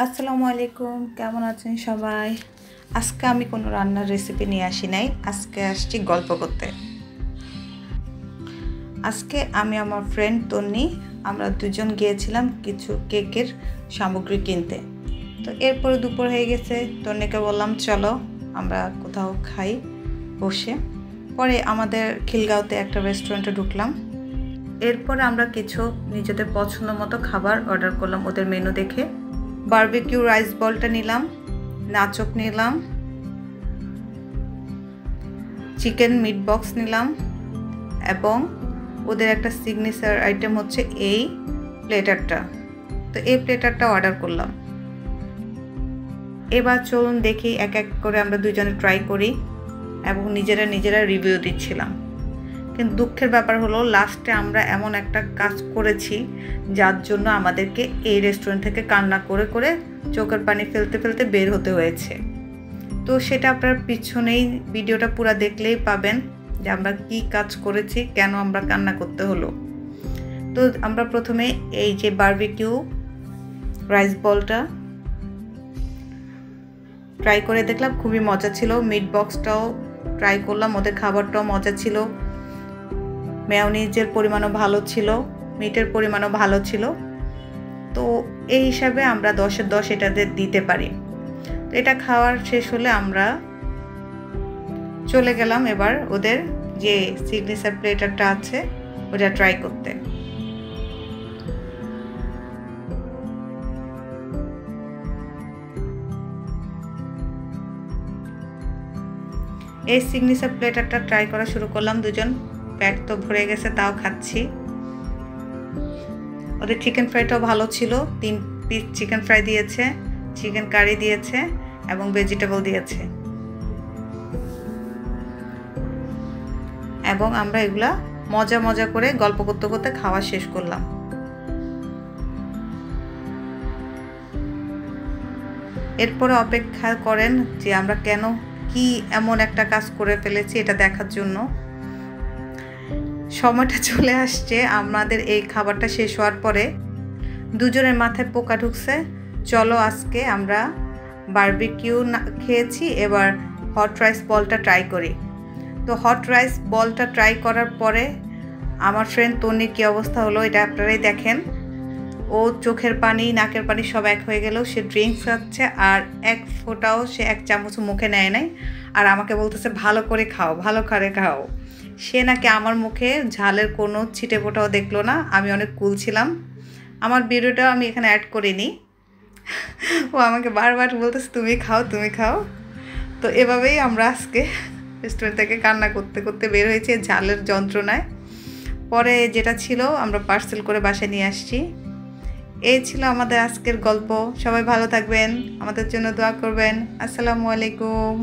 আসসালামু আলাইকুম, কেমন আছেন সবাই? আজকে আমি কোনো রান্নার রেসিপি নিয়ে আসি নাই, আজকে আসছি গল্প করতে। আজকে আমি আমার ফ্রেন্ড তন্নি আমরা দুজন গিয়েছিলাম কিছু কেকের সামগ্রী কিনতে। তো এরপরে দুপুর হয়ে গেছে, তন্নিকে বললাম চলো আমরা কোথাও খাই বসে। পরে আমাদের খিলগাঁওতে একটা রেস্টুরেন্টে ঢুকলাম। এরপরে আমরা কিছু নিজেদের পছন্দ মতো খাবার অর্ডার করলাম ওদের মেনু দেখে। বারবিকিউ রাইস বলটা নিলাম, নাচক নিলাম, চিকেন মিট বক্স নিলাম এবং ওদের একটা সিগনেচার আইটেম হচ্ছে এই প্লেটারটা। তো এই প্লেটারটা অর্ডার করলাম। এবার চলুন দেখি এক এক করে আমরা দুজনে ট্রাই করি এবং নিজেরা রিভিউ দিচ্ছিলাম। কিন্তু দুঃখের ব্যাপার হলো লাস্টে আমরা এমন একটা কাজ করেছি যার জন্য আমাদেরকে এই রেস্টুরেন্ট থেকে কান্না করে করে চোখের পানি ফেলতে ফেলতে বের হতে হয়েছে। তো সেটা আপনার পিছনেই ভিডিওটা পুরো দেখলেই পাবেন যে আমরা কি কাজ করেছি, কেন আমরা কান্না করতে হলো। তো আমরা প্রথমে এই যে বারবিকিউ রাইস বলটা ট্রাই করে দেখলাম, খুবই মজা ছিল। মিট বক্সটাও ট্রাই করলাম, ওদের খাবারটাও মজা ছিল। মেয়োনিজের পরিমাণও ভালো ছিল, মিটের পরিমাণও ভালো ছিল। তো এই হিসাবে আমরা 10-এর 10 এটাতে দিতে পারি। তো এটা খাওয়ার শেষ হলে আমরা চলে গেলাম এবার ওদের যে সিগনেচার প্লেটারটা আছে ওটা ট্রাই করতে। এই সিগনেচার প্লেটারটা ট্রাই করা শুরু করলাম দুজন। পেট তো ভরে গেছে, তাও খাচ্ছি। ওদের চিকেন ফ্রাইটাও ভালো ছিল, 3 পিস চিকেন ফ্রাই দিয়েছে, চিকেন কারি দিয়েছে এবং ভেজিটেবল দিয়েছে। এবং আমরা এগুলা মজা করে গল্প করতে করতে খাওয়া শেষ করলাম। এরপরে অপেক্ষা করেন যে আমরা কেন কি এমন একটা কাজ করে ফেলেছি এটা দেখার জন্য। সময়টা চলে আসছে, আমাদের এই খাবারটা শেষ হওয়ার পরে দুজনের মাথায় পোকা ঢুকছে, চলো আজকে আমরা বারবিকিউ খেয়েছি, এবার হট রাইস বলটা ট্রাই করি। তো হট রাইস বলটা ট্রাই করার পরে আমার ফ্রেন্ড তন্নির কী অবস্থা হলো এটা আপনারাই দেখেন। ও চোখের পানি নাকের পানি সব এক হয়ে গেল, সে ড্রিঙ্কস খাচ্ছে আর এক ফোঁটাও সে এক চামচ মুখে নেয় নাই। আর আমাকে বলতেছে ভালো করে খাও, ভালো করে খাও। সে নাকি আমার মুখে ঝালের কোনো ছিটে ফোঁটাও দেখলো না। আমি অনেক কুল ছিলাম। আমার ভিডিওটাও আমি এখানে অ্যাড করিনি। ও আমাকে বারবার বলতেছে তুমি খাও তুমি খাও। তো এভাবেই আমরা আজকে রেস্টুরেন্ট থেকে কান্না করতে করতে বের হয়েছি ঝালের যন্ত্রণায়। পরে যেটা ছিল আমরা পার্সেল করে বাসায় নিয়ে আসছি। এই ছিল আমাদের আজকের গল্প। সবাই ভালো থাকবেন, আমাদের জন্য দোয়া করবেন। আসসালামু আলাইকুম।